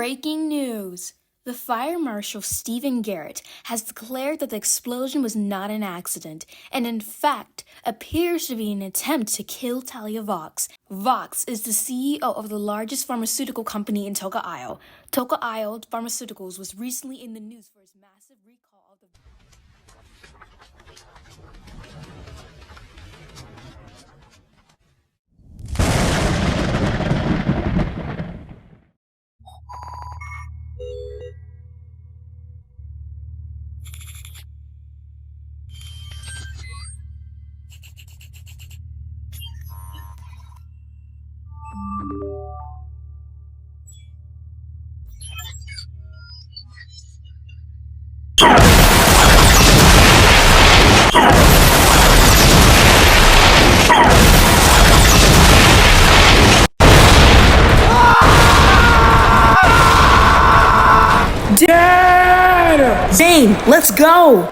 Breaking news! The Fire Marshal Stephen Garrett has declared that the explosion was not an accident, and in fact appears to be an attempt to kill Talia Vox. Vox is the CEO of the largest pharmaceutical company in Toca Boca. Toca Boca Pharmaceuticals was recently in the news for its massive recall of the... Dad! Zane, let's go!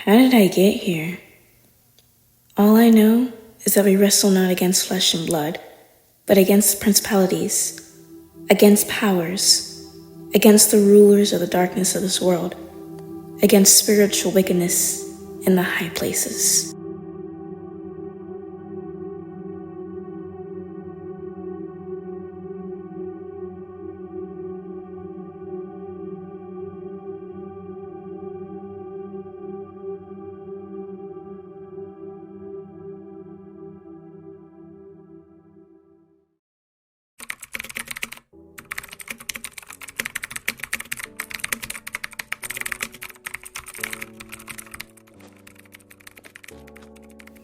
How did I get here? All I know is that we wrestle not against flesh and blood, but against principalities, against powers, against the rulers of the darkness of this world, against spiritual wickedness in the high places.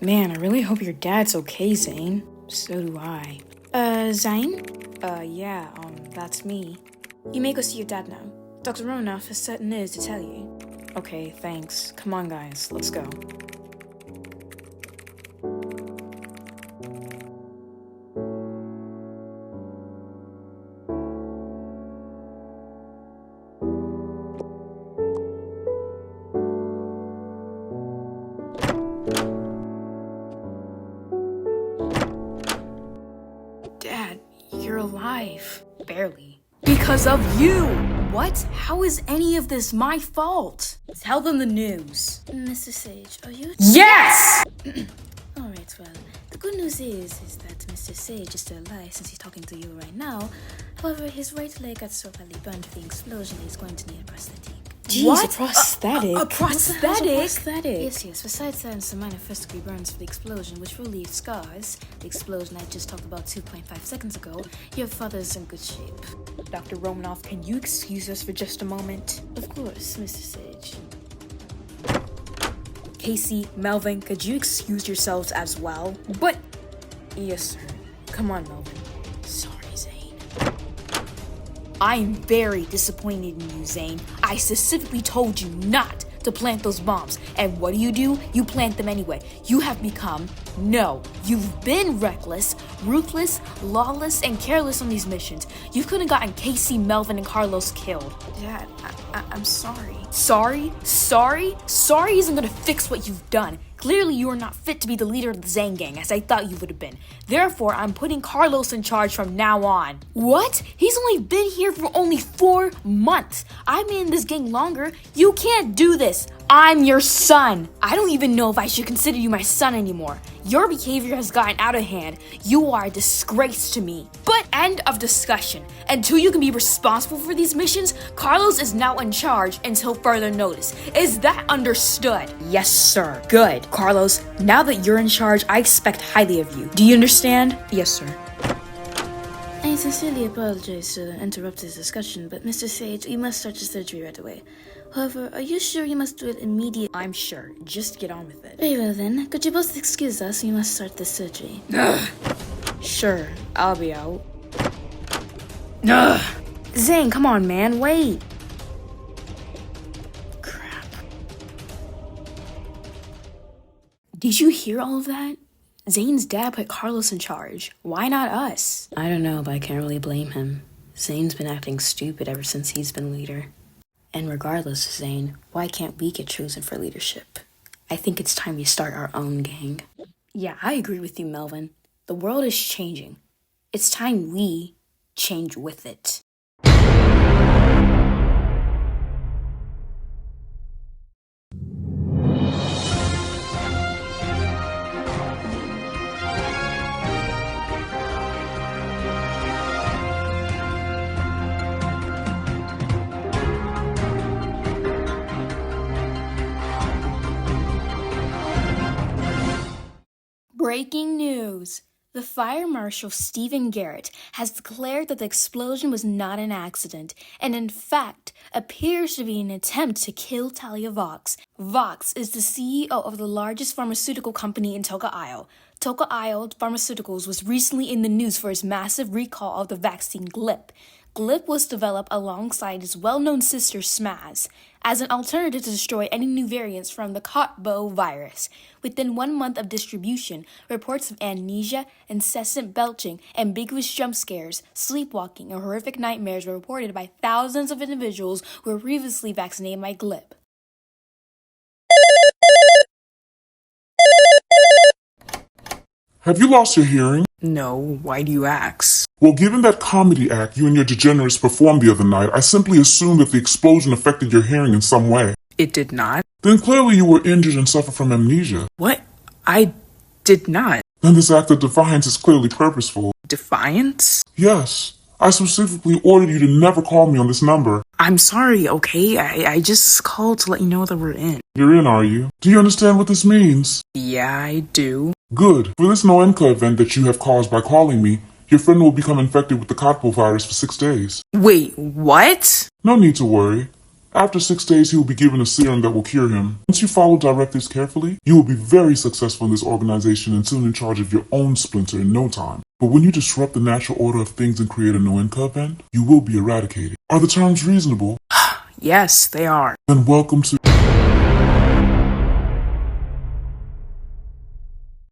Man, I really hope your dad's okay, Zane. So do I. Zane? Yeah, that's me. You may go see your dad now. Dr. Romanoff has certain news to tell you. Okay, thanks. Come on, guys, let's go. Dad, you're alive. Barely. Because of you! What? How is any of this my fault? Tell them the news. Mr. Sage, are you... Yes! Alright, well, the good news is that Mr. Sage is still alive since he's talking to you right now. However, his right leg got so badly burned with the explosion that he's going to need a prosthetic. Jeez, What? a prosthetic? A prosthetic? Yes, besides that and some minor first-degree burns for the explosion, which will leave scars, the explosion I just talked about 2.5 seconds ago, your father's in good shape. Dr. Romanoff, can you excuse us for just a moment? Of course, Mr. Sage. Casey, Melvin, could you excuse yourselves as well? But... Yes, sir. Come on, Melvin. Sorry, Zane. I'm very disappointed in you, Zane. I specifically told you not to plant those bombs. And what do? You plant them anyway. You have become... No, you've been reckless, ruthless, lawless, and careless on these missions. You could have gotten Casey, Melvin, and Carlos killed. Dad, I'm sorry. Sorry? Sorry isn't gonna fix what you've done. Clearly, you are not fit to be the leader of the Zane gang, as I thought you would have been. Therefore, I'm putting Carlos in charge from now on. What? He's only been here for only 4 months. I've been in this gang longer. You can't do this. I'm your son. I don't even know if I should consider you my son anymore. Your behavior has gotten out of hand. You are a disgrace to me. But end of discussion. Until you can be responsible for these missions, Carlos is now in charge until further notice. Is that understood? Yes, sir. Good. Carlos, now that you're in charge, I expect highly of you. Do you understand? Yes, sir. I sincerely apologize to interrupt this discussion, but Mr. Sage, we must start the surgery right away. However, are you sure you must do it immediately? I'm sure. Just get on with it. Very well then. Could you both excuse us? We must start the surgery. Sure, I'll be out. Ugh. Zane, come on, man, wait. Crap. Did you hear all of that? Zane's dad put Carlos in charge. Why not us? I don't know, but I can't really blame him. Zane's been acting stupid ever since he's been leader. And regardless of Zane, why can't we get chosen for leadership? I think it's time we start our own gang. Yeah, I agree with you, Melvin. The world is changing. It's time we change with it. Breaking news! The Fire Marshal Stephen Garrett has declared that the explosion was not an accident, and in fact appears to be an attempt to kill Talia Vox. Vox is the CEO of the largest pharmaceutical company in Toca Isle. Toca Isle Pharmaceuticals was recently in the news for its massive recall of the vaccine GLIP. GLIP was developed alongside its well-known sister SMAS as an alternative to destroy any new variants from the Toca virus. Within 1 month of distribution, reports of amnesia, incessant belching, ambiguous jump scares, sleepwalking, and horrific nightmares were reported by thousands of individuals who were previously vaccinated by GLIP. Have you lost your hearing? No, why do you ask? Well, given that comedy act you and your degenerates performed the other night, I simply assumed that the explosion affected your hearing in some way. It did not. Then clearly you were injured and suffer from amnesia. What? I did not. Then this act of defiance is clearly purposeful. Defiance? Yes, I specifically ordered you to never call me on this number. I'm sorry, okay? I just called to let you know that we're in. You're in, are you? Do you understand what this means? Yeah, I do. Good. For this Noenka event that you have caused by calling me, your friend will become infected with the Capcut virus for 6 days. Wait, what? No need to worry. After 6 days, he will be given a serum that will cure him. Once you follow directives carefully, you will be very successful in this organization and soon in charge of your own splinter in no time. But when you disrupt the natural order of things and create a Noenka event, you will be eradicated. Are the terms reasonable? Yes, they are. Then welcome to...